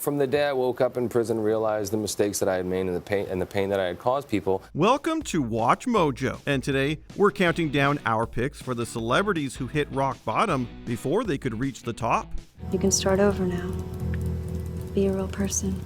from the day I woke up in prison, realized the mistakes that I had made and the pain that I had caused people. Welcome to Watch Mojo, and today we're counting down our picks for the celebrities who hit rock bottom before they could reach the top. You can start over now. Be a real person.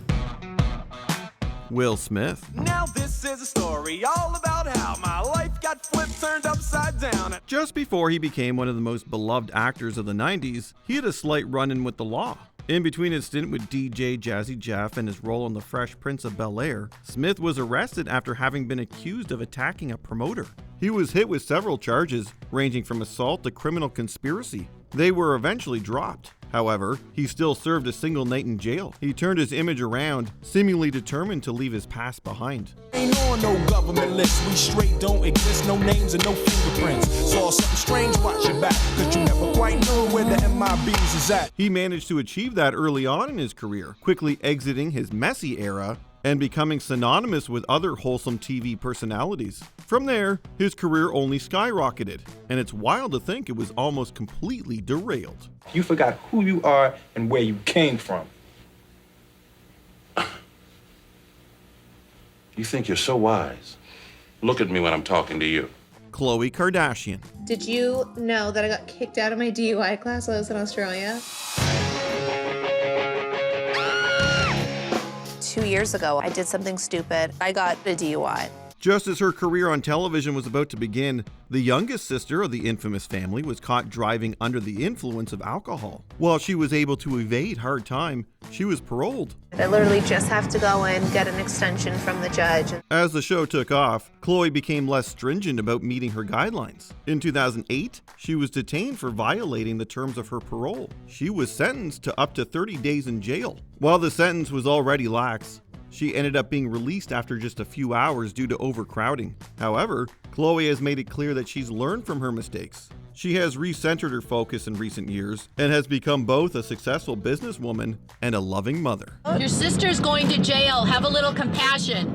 Will Smith. Now this is a story all about how my life got flipped, turned upside down. Just before he became one of the most beloved actors of the 90s, he had a slight run-in with the law. In between his stint with DJ Jazzy Jeff and his role on The Fresh Prince of Bel-Air, Smith was arrested after having been accused of attacking a promoter. He was hit with several charges, ranging from assault to criminal conspiracy. They were eventually dropped. However, he still served a single night in jail. He turned his image around, seemingly determined to leave his past behind. Ain't on no government list, we straight don't exist, no names and no fingerprints. Saw something strange, watch your back, cause you never quite know where the MIBs is at. He managed to achieve that early on in his career, quickly exiting his messy era and becoming synonymous with other wholesome TV personalities. From there, his career only skyrocketed, and it's wild to think it was almost completely derailed. You forgot who you are and where you came from. You think you're so wise. Look at me when I'm talking to you. Khloe Kardashian. Did you know that I got kicked out of my DUI class while I was in Australia? 2 years ago, I did something stupid. I got a DUI. Just as her career on television was about to begin, the youngest sister of the infamous family was caught driving under the influence of alcohol. While she was able to evade hard time, she was paroled. I literally just have to go in, get an extension from the judge. As the show took off, Khloe became less stringent about meeting her guidelines. In 2008, she was detained for violating the terms of her parole. She was sentenced to up to 30 days in jail. While the sentence was already lax, she ended up being released after just a few hours due to overcrowding. However, Khloe has made it clear that she's learned from her mistakes. She has recentered her focus in recent years and has become both a successful businesswoman and a loving mother. Your sister's going to jail. Have a little compassion.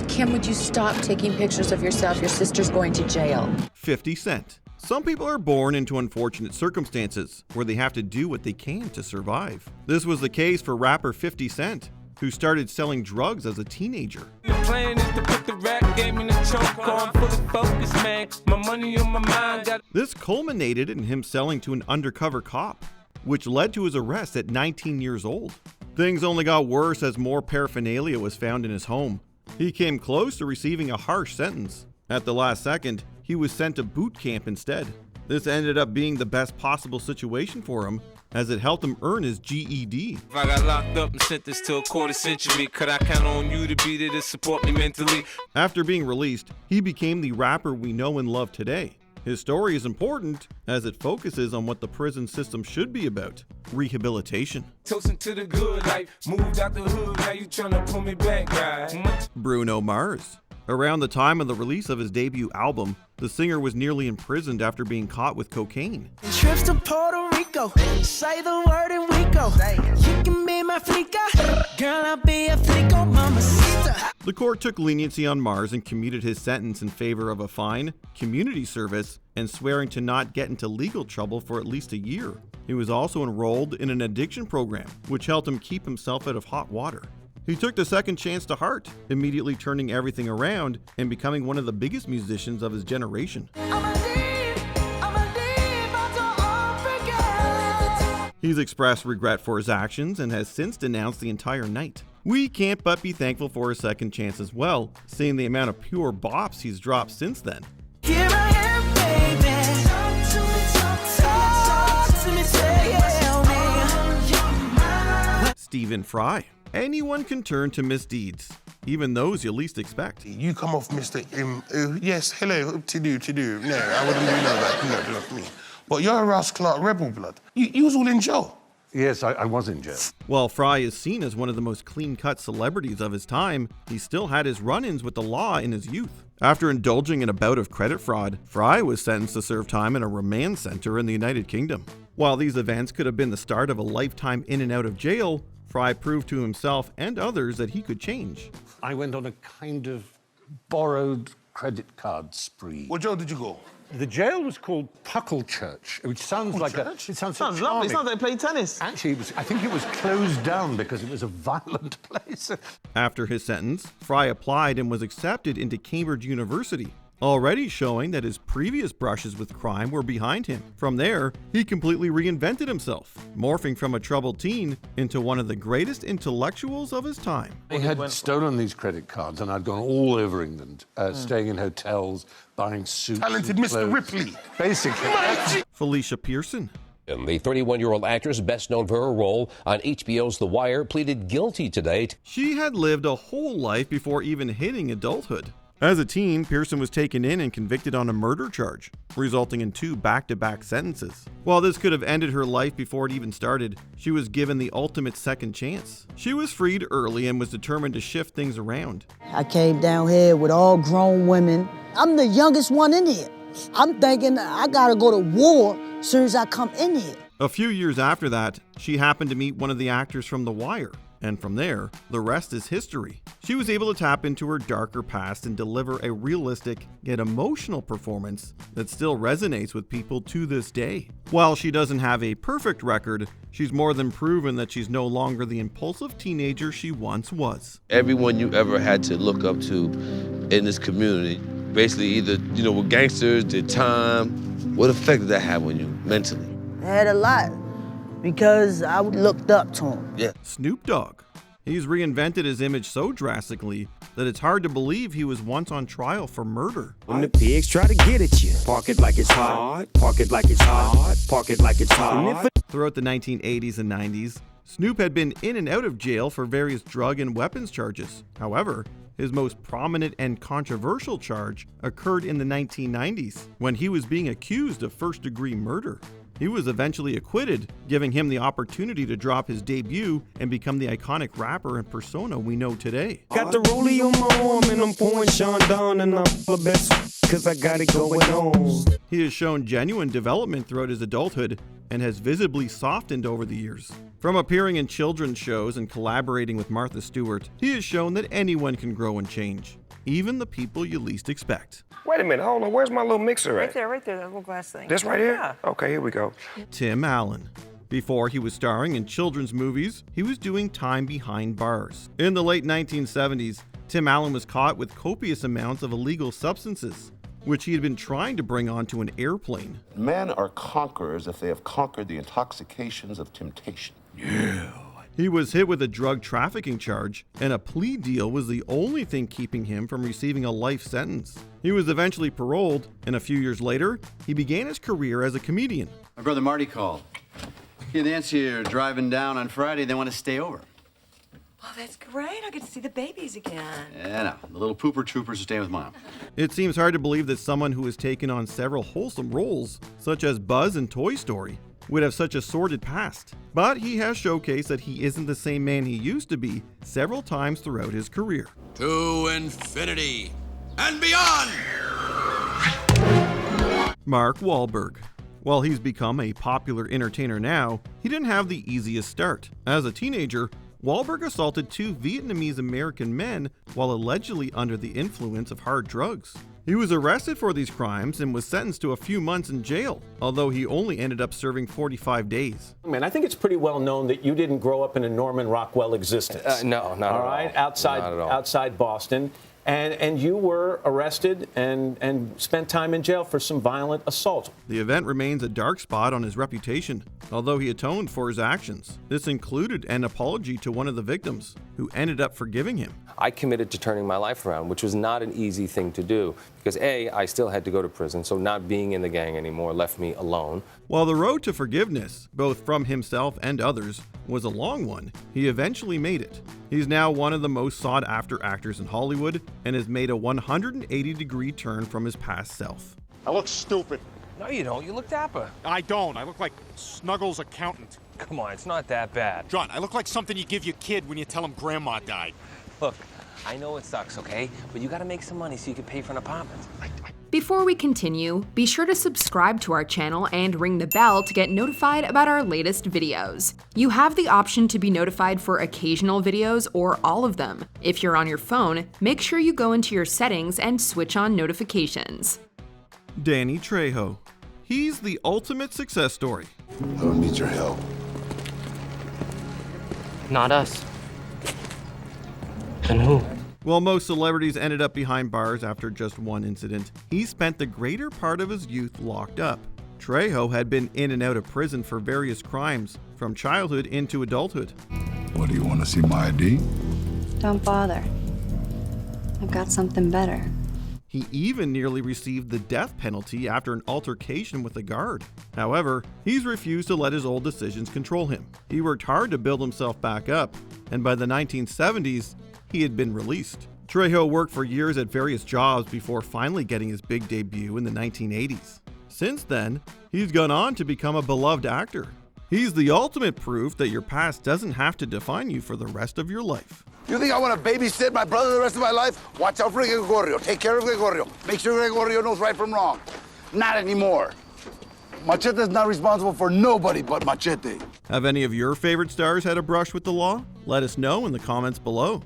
Kim, would you stop taking pictures of yourself? Your sister's going to jail. 50 Cent. Some people are born into unfortunate circumstances where they have to do what they can to survive. This was the case for rapper 50 Cent, who started selling drugs as a teenager. The plan is to put the rap game in the choke on, fully focused, man. My money on my mind. This culminated in him selling to an undercover cop, which led to his arrest at 19 years old. Things only got worse as more paraphernalia was found in his home. He came close to receiving a harsh sentence. At the last second, he was sent to boot camp instead. This ended up being the best possible situation for him, as it helped him earn his GED. If I got locked up and sent this to a quarter century, could I count on you to be there to support me mentally? After being released, he became the rapper we know and love today. His story is important as it focuses on what the prison system should be about: rehabilitation. Toasting to the good life, moved out the hood, now you tryna pull me back, guy. Bruno Mars. Around the time of the release of his debut album, the singer was nearly imprisoned after being caught with cocaine. Trips to Puerto Rico, say the word and we go. You can be my flica, girl, I'll be a flico, mamacita. The court took leniency on Mars and commuted his sentence in favor of a fine, community service, and swearing to not get into legal trouble for at least a year. He was also enrolled in an addiction program, which helped him keep himself out of hot water. He took the second chance to heart, immediately turning everything around and becoming one of the biggest musicians of his generation. He's expressed regret for his actions and has since denounced the entire night. We can't but be thankful for his second chance as well, seeing the amount of pure bops he's dropped since then. Here I am, baby. Talk to me, tell me. Stephen Fry. Anyone can turn to misdeeds, even those you least expect. You come off Mr. Yes, hello, to do. No, I wouldn't do that. No, not me. But you're a Ross Clark rebel blood. You was all in jail. Yes, I was in jail. While Fry is seen as one of the most clean-cut celebrities of his time, he still had his run-ins with the law in his youth. After indulging in a bout of credit fraud, Fry was sentenced to serve time in a remand center in the United Kingdom. While these events could have been the start of a lifetime in and out of jail, Fry proved to himself and others that he could change. I went on a kind of borrowed credit card spree. What jail did you go? The jail was called Puckle Church, which sounds like church? It sounds Sounds lovely. It sounds like they play tennis. Actually, I think it was closed down because it was a violent place. After his sentence, Fry applied and was accepted into Cambridge University, already showing that his previous brushes with crime were behind him. From there, he completely reinvented himself, morphing from a troubled teen into one of the greatest intellectuals of his time. I had stolen these credit cards and I'd gone all over England, staying in hotels, buying suits. Talented and Mr. clothes. Ripley. Basically. Felicia Pearson. The 31-year-old actress, best known for her role on HBO's The Wire, pleaded guilty today. She had lived a whole life before even hitting adulthood. As a teen, Pearson was taken in and convicted on a murder charge, resulting in 2 back-to-back sentences. While this could have ended her life before it even started, she was given the ultimate second chance. She was freed early and was determined to shift things around. I came down here with all grown women. I'm the youngest one in here. I'm thinking I gotta go to war as soon as I come in here. A few years after that, she happened to meet one of the actors from The Wire. And from there, the rest is history. She was able to tap into her darker past and deliver a realistic yet emotional performance that still resonates with people to this day. While she doesn't have a perfect record, she's more than proven that she's no longer the impulsive teenager she once was. Everyone you ever had to look up to in this community, basically either, were gangsters, did time. What effect did that have on you mentally? It had a lot. Because I looked up to him. Yeah. Snoop Dogg. He's reinvented his image so drastically that it's hard to believe he was once on trial for murder. When the pigs try to get at you, park it like it's hard, park it like it's hard, park it like it's hard. Throughout the 1980s and 90s, Snoop had been in and out of jail for various drug and weapons charges. However, his most prominent and controversial charge occurred in the 1990s when he was being accused of first-degree murder. He was eventually acquitted, giving him the opportunity to drop his debut and become the iconic rapper and persona we know today. Got the rollie on my arm and I'm pouring Sean down and I'm the best cause I got it going on. He has shown genuine development throughout his adulthood and has visibly softened over the years. From appearing in children's shows and collaborating with Martha Stewart, he has shown that anyone can grow and change, even the people you least expect. Wait a minute, hold on, where's my little mixer at? Right there, that little glass thing. This right here? Yeah. Okay, here we go. Tim Allen. Before he was starring in children's movies, he was doing time behind bars. In the late 1970s, Tim Allen was caught with copious amounts of illegal substances, which he had been trying to bring onto an airplane. Men are conquerors if they have conquered the intoxications of temptation. Yeah. He was hit with a drug trafficking charge, and a plea deal was the only thing keeping him from receiving a life sentence. He was eventually paroled, and a few years later, he began his career as a comedian. My brother Marty called. He and Nancy are driving down on Friday. They want to stay over. Oh, that's great. I get to see the babies again. Yeah, no. The little pooper troopers are staying with Mom. It seems hard to believe that someone who has taken on several wholesome roles, such as Buzz in Toy Story, would have such a sordid past. But he has showcased that he isn't the same man he used to be several times throughout his career. To infinity and beyond! Mark Wahlberg. While he's become a popular entertainer now, he didn't have the easiest start. As a teenager, Wahlberg assaulted 2 Vietnamese American men while allegedly under the influence of hard drugs. He was arrested for these crimes and was sentenced to a few months in jail, although he only ended up serving 45 days. Man, I think it's pretty well known that you didn't grow up in a Norman Rockwell existence. No, not at all. All right, outside Boston. And you were arrested and spent time in jail for some violent assault. The event remains a dark spot on his reputation, although he atoned for his actions. This included an apology to one of the victims, who ended up forgiving him. I committed to turning my life around, which was not an easy thing to do, because A, I still had to go to prison, so not being in the gang anymore left me alone. While the road to forgiveness, both from himself and others, was a long one, he eventually made it. He's now one of the most sought-after actors in Hollywood and has made a 180-degree turn from his past self. I look stupid. No, you don't. You look dapper. I don't. I look like Snuggles' accountant. Come on, it's not that bad. John, I look like something you give your kid when you tell him grandma died. Look, I know it sucks, okay? But you gotta make some money so you can pay for an apartment. Before we continue, be sure to subscribe to our channel and ring the bell to get notified about our latest videos. You have the option to be notified for occasional videos or all of them. If you're on your phone, make sure you go into your settings and switch on notifications. Danny Trejo. He's the ultimate success story. I don't need your help. Not us. Then who? While most celebrities ended up behind bars after just one incident, he spent the greater part of his youth locked up. Trejo had been in and out of prison for various crimes, from childhood into adulthood. What, do you want to see my ID? Don't bother. I've got something better. He even nearly received the death penalty after an altercation with a guard. However, he's refused to let his old decisions control him. He worked hard to build himself back up, and by the 1970s, he had been released. Trejo worked for years at various jobs before finally getting his big debut in the 1980s. Since then, he's gone on to become a beloved actor. He's the ultimate proof that your past doesn't have to define you for the rest of your life. You think I want to babysit my brother the rest of my life? Watch out for Gregorio. Take care of Gregorio. Make sure Gregorio knows right from wrong. Not anymore. Machete's not responsible for nobody but Machete. Have any of your favorite stars had a brush with the law? Let us know in the comments below.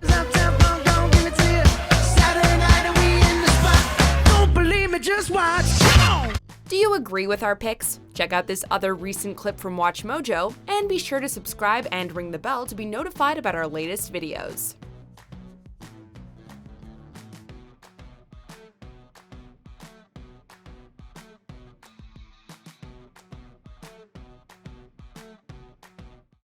Just watch. Do you agree with our picks? Check out this other recent clip from WatchMojo, and be sure to subscribe and ring the bell to be notified about our latest videos.